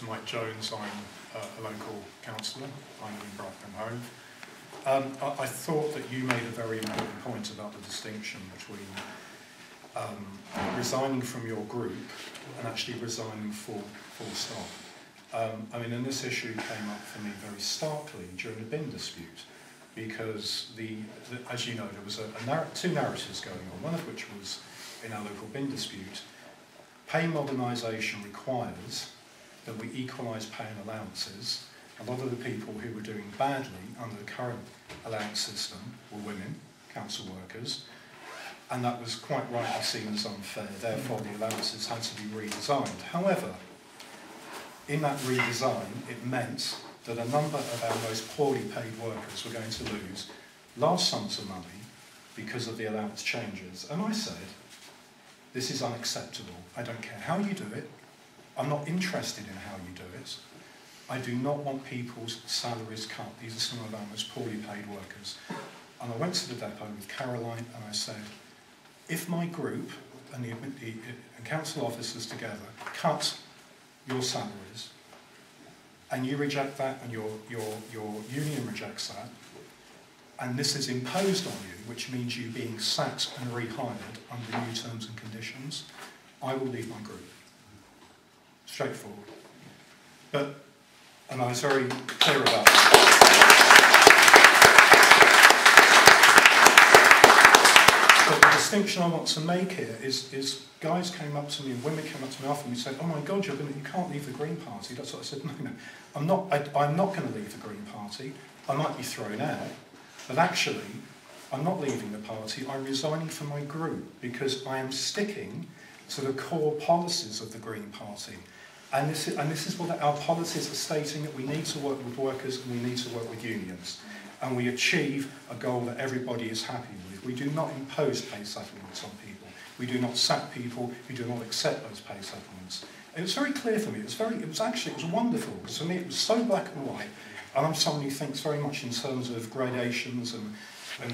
Mike Jones. I'm a local councillor. I live in Brighton and Hove. I thought that you made a very important point about the distinction between resigning from your group and actually resigning full stop. I mean, and this issue came up for me very starkly during the bin dispute, because as you know, there was two narratives going on, one of which was in our local bin dispute. Pay modernisation requires that we equalise pay and allowances. A lot of the people who were doing badly under the current allowance system were women, council workers, and that was quite rightly seen as unfair. Therefore, the allowances had to be redesigned. However, in that redesign, it meant that a number of our most poorly paid workers were going to lose large sums of money because of the allowance changes. And I said, this is unacceptable. I don't care how you do it. I'm not interested in how you do it. I do not want people's salaries cut. These are some of our most poorly paid workers. And I went to the depot with Caroline and I said, if my group and the council officers together cut your salaries, and you reject that, and your union rejects that, and this is imposed on you, which means you being sacked and rehired under new terms and conditions, I will leave my group. Straightforward. And I was very clear about that. But the distinction I want to make here is guys came up to me and women came up to me after and said, oh my God, you can't leave the Green Party. That's what I said, no, I'm not going to leave the Green Party. I might be thrown out, but actually, I'm not leaving the party. I'm resigning from my group because I am sticking to the core policies of the Green Party. And this is what our policies are stating, that we need to work with workers and we need to work with unions. And we achieve a goal that everybody is happy with. We do not impose pay settlements on people. We do not sack people who do not accept those pay settlements. And it was very clear for me. It was wonderful, because for me it was so black and white. And I'm someone who thinks very much in terms of gradations and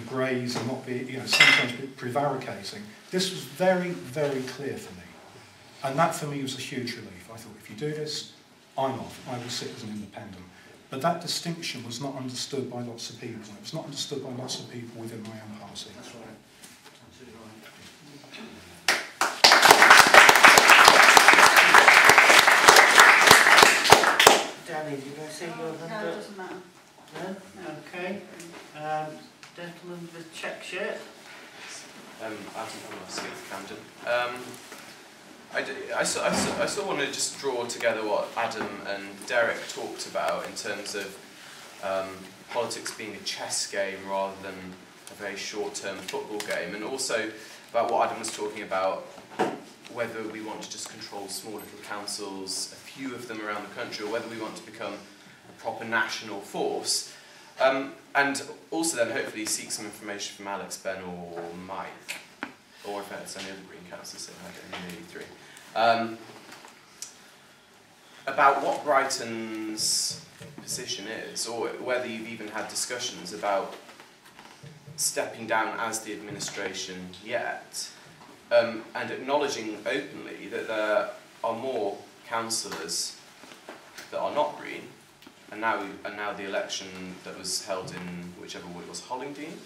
greys and not be, sometimes a bit prevaricating. This was very, very clear for me. And that for me was a huge relief. I thought, if you do this, I'm off. I will sit as an independent. But that distinction was not understood by lots of people. It was not understood by lots of people within my own party. That's right. Absolutely right. Danny, did I say your hand? No, it doesn't matter. No? Okay. Gentleman with check shirt. Adam from Camden. I still want to just draw together what Adam and Derek talked about in terms of politics being a chess game rather than a very short-term football game, and also about what Adam was talking about, whether we want to just control small little councils, a few of them around the country, or whether we want to become a proper national force. And also then hopefully seek some information from Alex, Ben or Mike, or if it's any other Green councillors, so maybe three, about what Brighton's position is, or whether you've even had discussions about stepping down as the administration yet, and acknowledging openly that there are more councillors that are not Green, and now the election that was held in whichever ward it was, Hollingdean?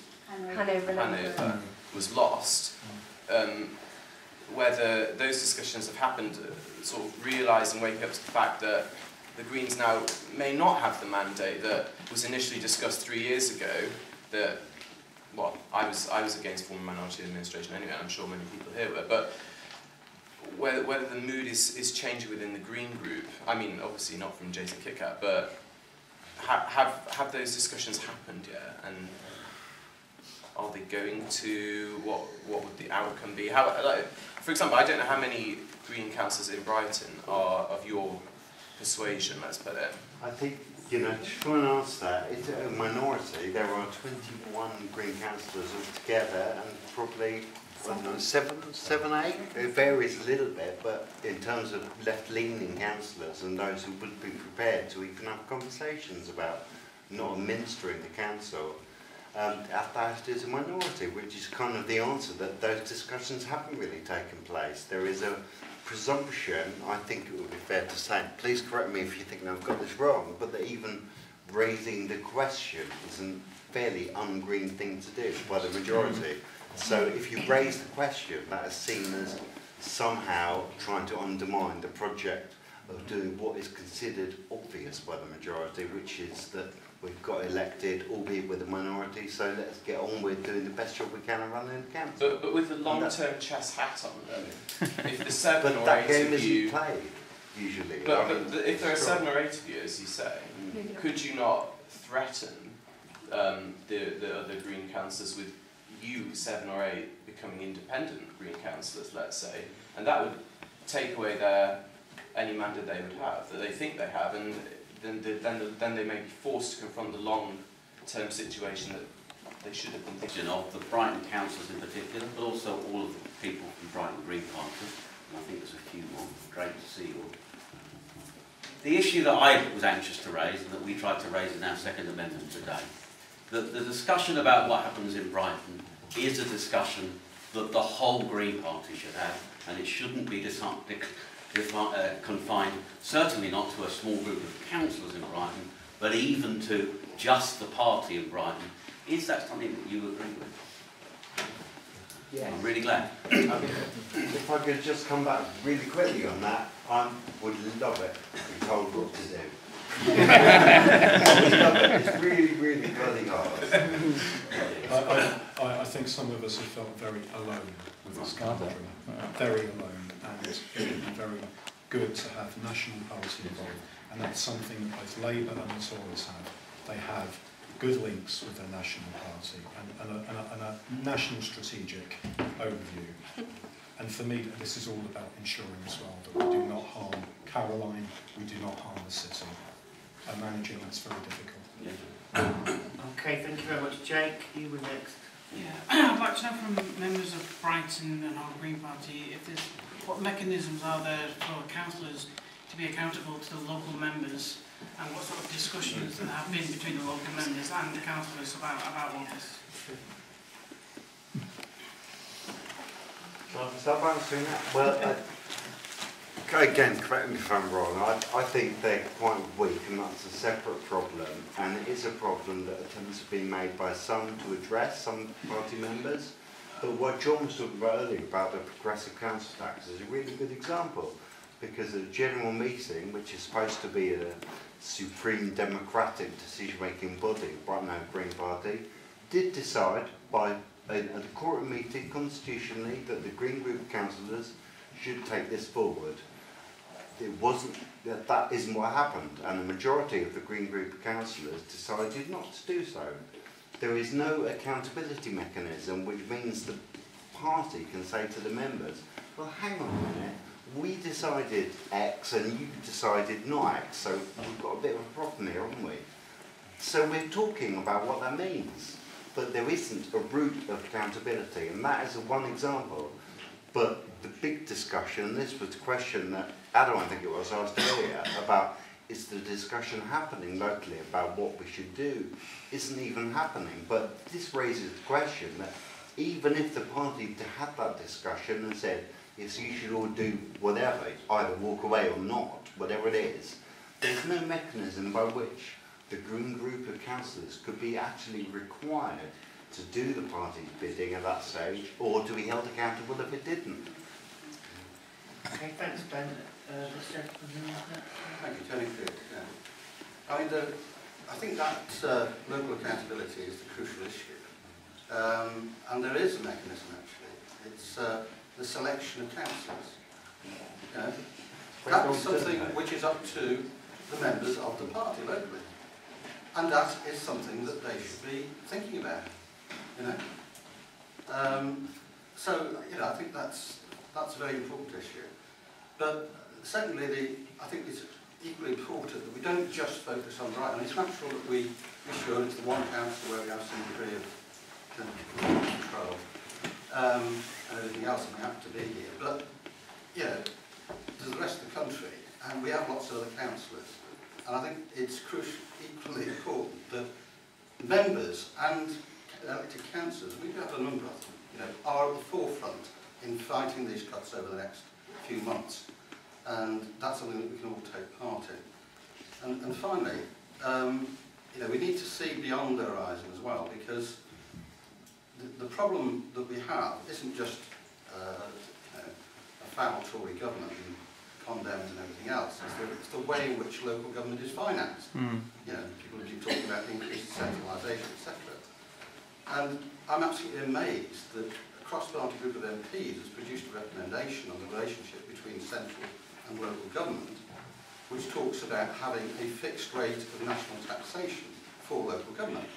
Hanover was lost. Whether those discussions have happened, sort of realising, waking up to the fact that the Greens now may not have the mandate that was initially discussed 3 years ago. That, well, I was against former minority administration anyway. I'm sure many people here were, but whether the mood is changing within the Green group. I mean, obviously not from Jason Kitcat, but have those discussions happened yet? And are they going to? What would the outcome be? For example, I don't know how many Green councillors in Brighton are of your persuasion, let's put it. I think, to try and answer that, it's a minority. There are 21 Green councillors altogether, and probably, I don't know, seven, eight. It varies a little bit, but in terms of left-leaning councillors and those who would be prepared to even have conversations about not administering the council. attached as a minority, which is kind of the answer that those discussions haven't really taken place. There is a presumption, I think it would be fair to say, please correct me if you think I've got this wrong, but that even raising the question is a fairly un-green thing to do by the majority. So if you raise the question, that is seen as somehow trying to undermine the project of doing what is considered obvious by the majority, which is that we've got elected, albeit with a minority, so let's get on with doing the best job we can and running the council. But with the long-term chess hat on, though, if the 7 But or that 8 game of isn't you... played, usually. But if there are 7 or 8 of you, as you say, could you not threaten the other Green councillors with you, 7 or 8, becoming independent Green councillors, let's say, and that would take away any mandate they would have, that they think they have, and then they may be forced to confront the long-term situation that they should have been thinking of the Brighton councillors in particular, but also all of the people from Brighton Green Party, and I think there's a few more. Great to see you all. The issue that I was anxious to raise, and that we tried to raise in our second amendment today, that the discussion about what happens in Brighton is a discussion that the whole Green Party should have, and it shouldn't be confined, certainly not to a small group of councillors in Brighton, but even to just the party in Brighton. Is that something that you agree with? Yeah. I'm really glad. If I could just come back really quickly on that, I would love it to be told what to do. I would love it. It's really, really bloody hard. I think some of us have felt very alone with this country, very alone, and it would be very good to have National Party involved, and that's something that both Labour and the Tories have. They have good links with their National Party and a national strategic overview. And for me, this is all about ensuring as well that we do not harm Caroline, we do not harm the city. And managing that's very difficult. Yeah. Okay, thank you very much. Jake, you were next. Yeah, I'd like to know from members of Brighton and our Green Party what mechanisms are there for councillors to be accountable to the local members, and what sort of discussions there have been between the local members and the councillors about all this. Shall I start answering that? Well, again, correct me if I'm wrong, I think they're quite weak, and that's a separate problem, and it is a problem that attempts have been made by some to address some party members. But what John was talking about earlier about the progressive council tax is a really good example, because a general meeting, which is supposed to be a supreme democratic decision-making body, Brighton Green Party, did decide by a quorum meeting constitutionally that the Green Group councillors should take this forward. It wasn't that isn't what happened, and the majority of the Green Group councillors decided not to do so. There is no accountability mechanism, which means the party can say to the members, well, hang on a minute, we decided X and you decided not X, so we've got a bit of a problem here, haven't we? So we're talking about what that means, but there isn't a route of accountability, and that is one example. But the big discussion, and this was the question that Adam, I think it was, asked earlier, about is the discussion happening locally about what we should do, isn't even happening. But this raises the question that even if the party had that discussion and said, yes, you should all do whatever, either walk away or not, whatever it is, there's no mechanism by which the Green Group of councillors could be actually required to do the party's bidding at that stage, or to be held accountable if it didn't. Okay, thanks, Ben. This gentleman next. Thank you, Tony. I think that local accountability is the crucial issue. And there is a mechanism, actually. It's the selection of councillors. You know, that's something which is up to the members of the party locally. And that is something that they should be thinking about. You know, so you know, I think that's a very important issue. But secondly, I think it's equally important that we don't just focus on Brighton. It's natural that we should. It's the one council where we have some degree of control, and everything else we have to be here. But you know, there's the rest of the country, and we have lots of other councillors. And I think it's equally important that members and elected councillors, we have a number of them, you know, are at the forefront in fighting these cuts over the next few months. And that's something that we can all take part in. And finally, you know, we need to see beyond the horizon as well, because the problem that we have isn't just you know, a foul Tory government and condemned and everything else. It's the way in which local government is financed. You know, people have been talking about increased centralisation, etc. And I'm absolutely amazed that a cross-party group of MPs has produced a recommendation on the relationship between central and local government, which talks about having a fixed rate of national taxation for local government,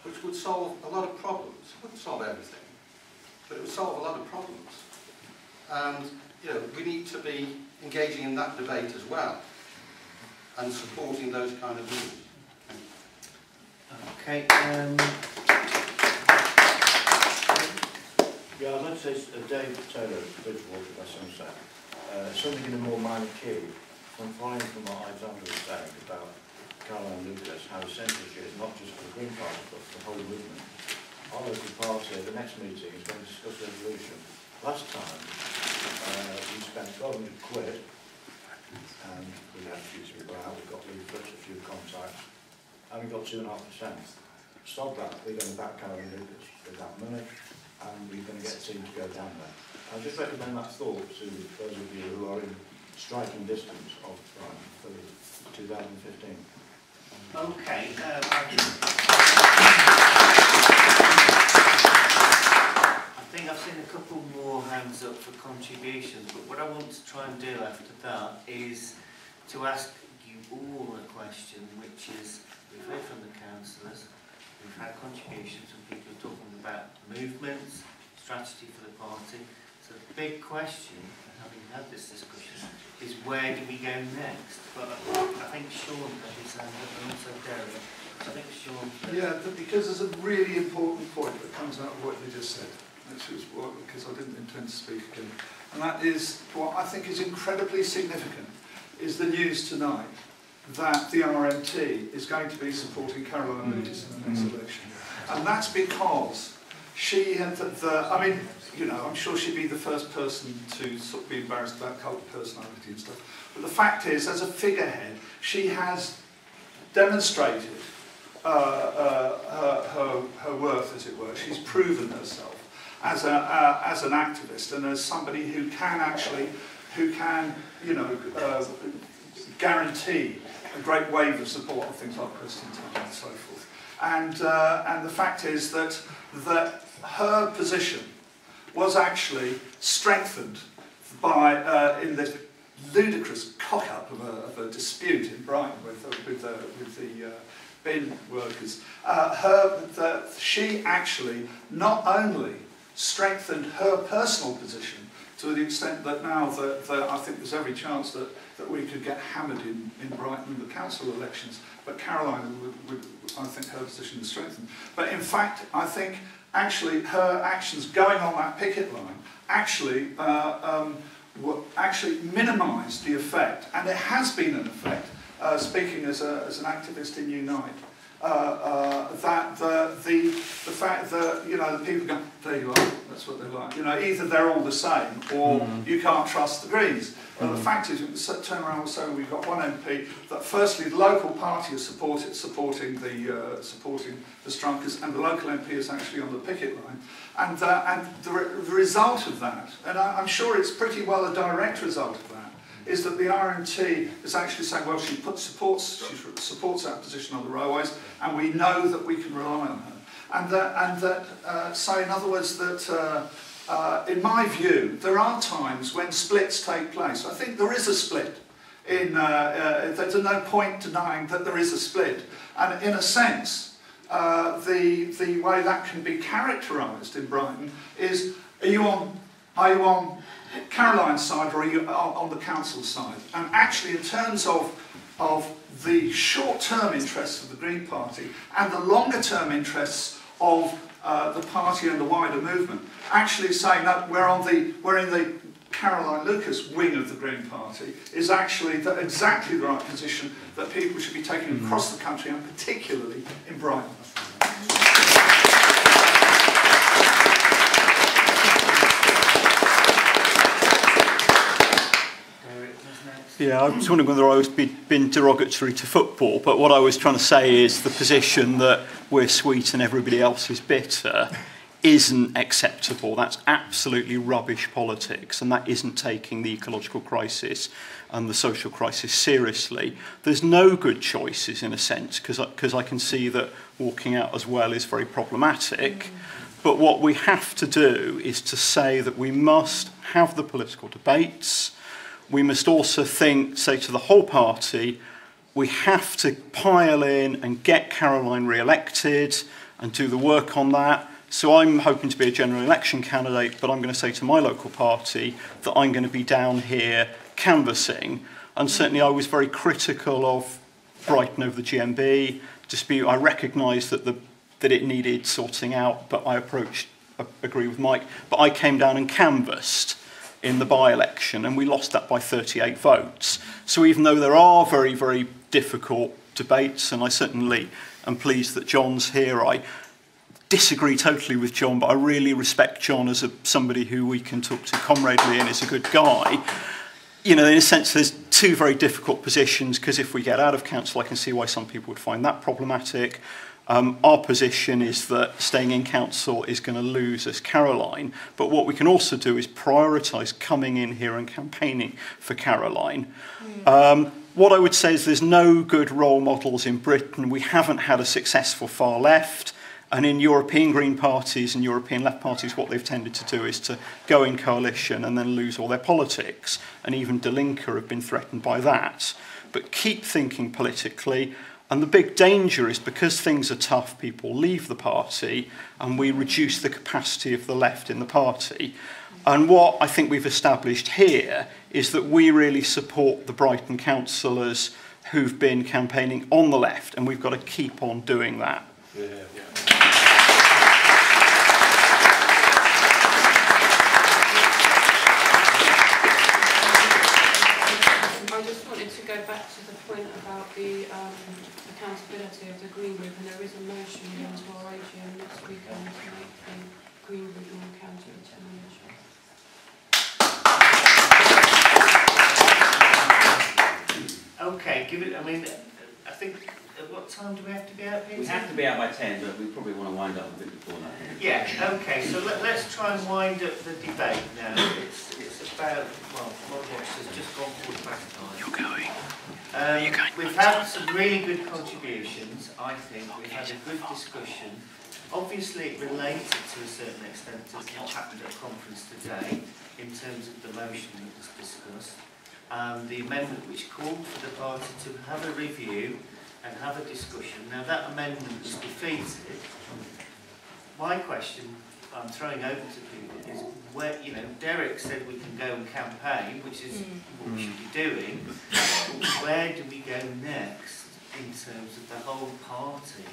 which would solve a lot of problems. It wouldn't solve everything, but it would solve a lot of problems. And you know, we need to be engaging in that debate as well, and supporting those kind of moves. Okay. Yeah, I'd like to say Dave Taylor, Bridgewater, by Sunset. Something in a more minor key. I'm following from what Alexander was saying about Caroline Lucas, how essential she is, not just for the Green Party, but for the whole movement. Our local party at the next meeting is going to discuss a resolution. Last time, we spent 1,200 quid, and we had a few people out, we got leaflets, a few contacts, and we got 2.5%. Stop that, we're going to back Caroline Lucas with that money, and we're going to get a team to go down there. I just recommend that thought to those of you who are in striking distance of Brighton for 2015. Okay. I think I've seen a couple more hands up for contributions, but what I want to try and do after that is to ask you all a question, which is, we've heard from the councillors, we've had contributions from people talking about movements, strategy for the party. So the big question, having had this discussion, is where do we go next? But I think Sean had his hand up, and also Derek. I think Sean. Yeah, but because there's a really important point that comes out of what you just said, which was because I didn't intend to speak again, and that is what I think is incredibly significant, is the news tonight that the RMT is going to be supporting Caroline Lucas in the next election. And that's because she had I mean, you know, I'm sure she'd be the first person to sort of be embarrassed about cult personality and stuff. But the fact is, as a figurehead, she has demonstrated her worth, as it were. She's proven herself as an activist and as somebody who can you know, guarantee a great wave of support on things like Christian time and so forth. And the fact is that her position was actually strengthened by in this ludicrous cock-up of a dispute in Brighton with the bin workers. She actually not only strengthened her personal position to the extent that now that I think there's every chance that we could get hammered in Brighton in the council elections, but Caroline would I think her position is strengthened. But in fact, I think actually her actions going on that picket line actually minimised the effect, and it has been an effect. Speaking as an activist in Unite, that the fact that, you know, the people go, there you are, that's what they like. You know, either they're all the same or you can't trust the Greens. The fact is, we can turn around and say we've got one MP that firstly the local party is supporting the Strunkers, and the local MP is actually on the picket line. And the result of that, and I'm sure it's pretty well a direct result of that, is that the RMT is actually saying, well, she supports our position on the railways, and we know that we can rely on her. So in other words, that in my view, there are times when splits take place. I think there is a split. There's no point denying that there is a split. And in a sense, the way that can be characterised in Brighton is, are you on Caroline's side or are you on the council side? And actually, in terms of the short-term interests of the Green Party and the longer-term interests of the party and the wider movement, actually saying that we're in the Caroline Lucas wing of the Green Party is actually exactly the right position that people should be taking across the country, and particularly in Brighton. Yeah, I was wondering whether I was being derogatory to football, but what I was trying to say is the position that we're sweet and everybody else is bitter isn't acceptable. That's absolutely rubbish politics, and that isn't taking the ecological crisis and the social crisis seriously. There's no good choices in a sense, because I can see that walking out as well is very problematic. But what we have to do is to say that we must have the political debates. We must also say to the whole party, we have to pile in and get Caroline re-elected and do the work on that. So I'm hoping to be a general election candidate, but I'm going to say to my local party that I'm going to be down here canvassing. And certainly I was very critical of Brighton over the GMB dispute. I recognise that it needed sorting out, but I agree with Mike, but I came down and canvassed in the by-election, and we lost that by 38 votes. So even though there are very, very difficult debates, and I certainly am pleased that John's here, I disagree totally with John, but I really respect John as somebody who we can talk to comradely and is a good guy. You know, in a sense, there's two very difficult positions, because if we get out of council, I can see why some people would find that problematic. Our position is that staying in council is going to lose us Caroline, but what we can also do is prioritise coming in here and campaigning for Caroline. What I would say is there's no good role models in Britain. We haven't had a successful far left, and in European Green parties and European left parties, what they've tended to do is to go in coalition and then lose all their politics, and even De Linke have been threatened by that. But keep thinking politically. And the big danger is because things are tough, people leave the party and we reduce the capacity of the left in the party. And what I think we've established here is that we really support the Brighton councillors who've been campaigning on the left, and we've got to keep on doing that. Yeah. I just wanted to go back to the point about the accountability of the Green Group, and there is a motion going to our AGM next week to make the Green Group more accountable to membership. Okay, give it, I mean, I think, at what time do we have to be out here? We have to be out by 10, but we probably want to wind up a bit before that. Yeah, okay, so let's try and wind up the debate now. It's about, well, Modwatch has just gone for the back time. You're going. We've had some really good contributions, I think. We've had a good discussion. Obviously, it related to a certain extent to what happened at the conference today in terms of the motion that was discussed and the amendment which called for the party to have a review and have a discussion. Now, that amendment was defeated. My question I'm throwing over to people is, where, you know, Derek said we can go and campaign, which is what we should be doing. Where do we go next in terms of the whole party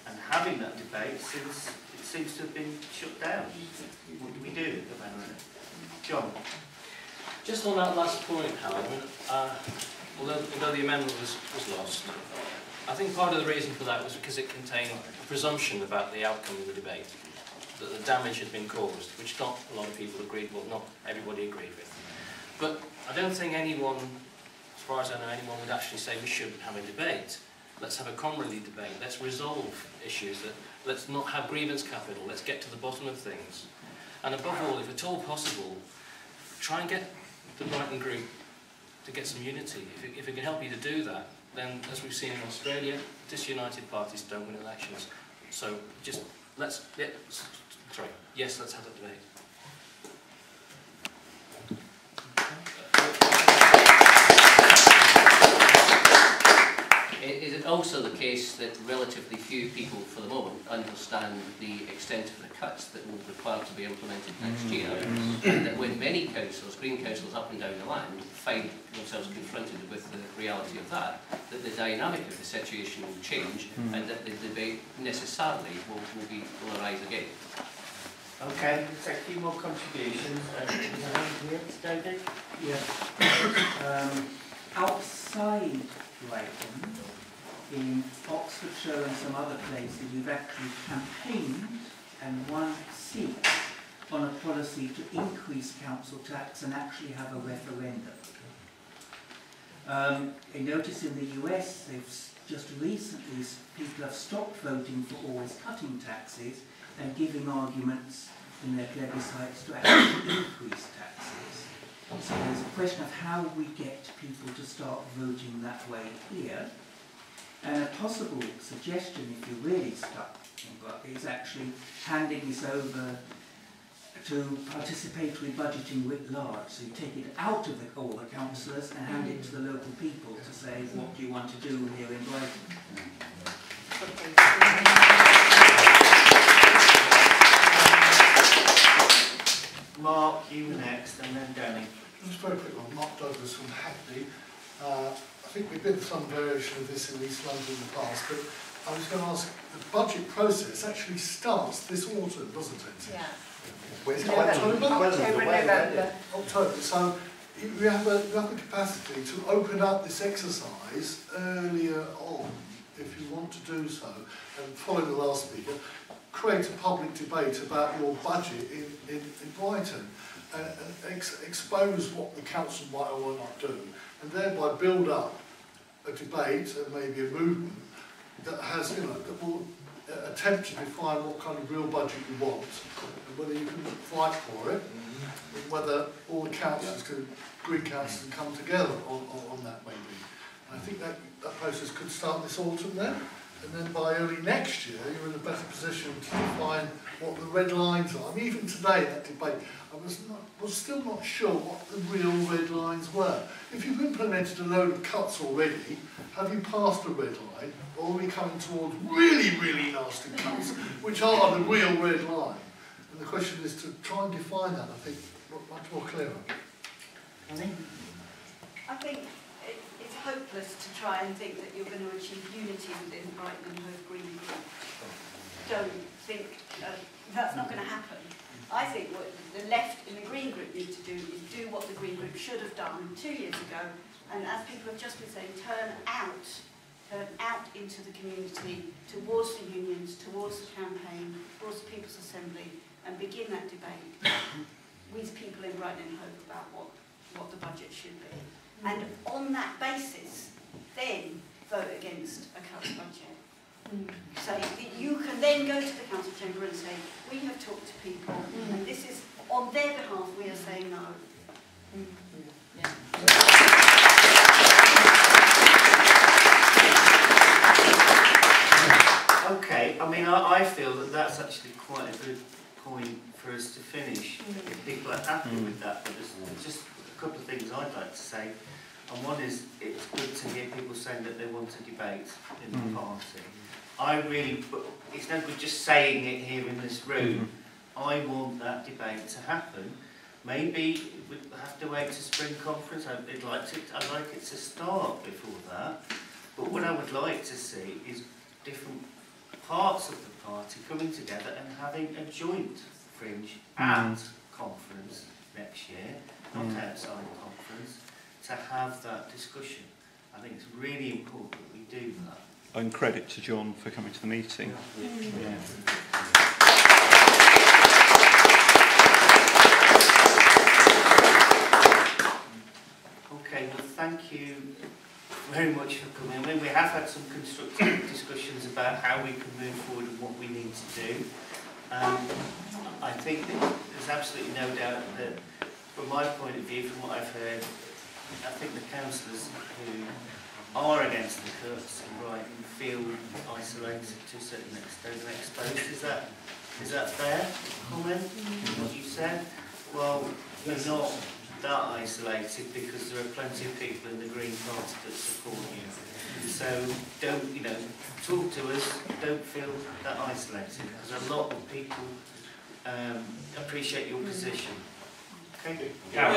and having that debate, since it seems to have been shut down? What do we do about it? John? Just on that last point, Helen, although the amendment was lost, I think part of the reason for that was because it contained a presumption about the outcome of the debate, that the damage had been caused, which not a lot of people agreed, well, not everybody agreed with. But I don't think anyone, as far as I know, anyone would actually say we shouldn't have a debate. Let's have a comradely debate. Let's resolve issues. Let's not have grievance capital. Let's get to the bottom of things. And above all, if at all possible, try and get the Brighton group to get some unity. If it can help you to do that, then, as we've seen in Australia, disunited parties don't win elections. So just let's have a debate. Is it also the case that relatively few people, for the moment, understand the extent of the cuts that will be required to be implemented next year, and that when many councils, green councils up and down the land, find themselves confronted with the reality of that the dynamic of the situation will change, and that the debate necessarily will arise again? Okay, let's take a few more contributions. Here, David? Yeah. Outside Brighton, in Oxfordshire and some other places, we've actually campaigned and won seats on a policy to increase council tax and actually have a referendum. I notice in the US, just recently, people have stopped voting for always cutting taxes and giving arguments in their plebiscites to actually increase taxes. So there's a question of how we get people to start voting that way here. And a possible suggestion, if you're really stuck, is actually handing this over to participatory budgeting writ large. So you take it out of all the councillors and hand it to the local people to say, what do you want to do here in Brighton? Mark, you next, and then Danny. Just very quick one. Mark Douglas from Hackney. I think we've been through some variation of this in East London in the past, but I was going to ask, the budget process actually starts this autumn, doesn't it? Yeah. October. October. So you have the capacity to open up this exercise earlier on, if you want to do so, and follow the last speaker, create a public debate about your budget in Brighton, and expose what the council might or might not do, and thereby build up a debate and maybe a movement that has, that will attempt to define what kind of real budget you want, and whether you can fight for it, and whether all the councils green councils can come together on that maybe. And I think that process could start this autumn then, and then by early next year you're in a better position to define what the red lines are. I mean, even today that debate, I was still not sure what the real red lines were. If you've implemented a load of cuts already, have you passed a red line, or are we coming towards really, really nasty cuts, which are the real red line? And the question is to try and define that, I think, much more clearer. I think it's hopeless to try and think that you're going to achieve unity within Brighton and Hove Green Group. Don't think that's not going to happen. I think what the left and the Green Group need to do is do what the Green Group should have done 2 years ago, and as people have just been saying, turn out into the community, towards the unions, towards the campaign, towards the People's Assembly, and begin that debate with people in Brighton and Hove about what the budget should be. And on that basis, then vote against a cut budget. So that you can then go to the council chamber and say, we have talked to people, and this is, on their behalf, we are saying no. Okay, I mean, I feel that that's actually quite a good point for us to finish. If people are happy with that, but there's just a couple of things I'd like to say. And one is, it's good to hear people saying that they want a debate in the party. It's no good just saying it here in this room. I want that debate to happen. Maybe we'd have to wait to spring conference. I'd like it to start before that. But what I would like to see is different parts of the party coming together and having a joint fringe at conference next year, not outside conference, to have that discussion. I think it's really important that we do that. And credit to John for coming to the meeting. Okay, well, thank you very much for coming. I mean, we have had some constructive discussions about how we can move forward and what we need to do. I think that there's absolutely no doubt that, from my point of view, from what I've heard, I think the councillors who are against the cuts in Brighton feel isolated to a certain extent and exposed. Is that fair comment, what you said? Well, you're not that isolated because there are plenty of people in the Green Party that support you. So don't, talk to us, don't feel that isolated, because a lot of people appreciate your position. Okay? Yeah,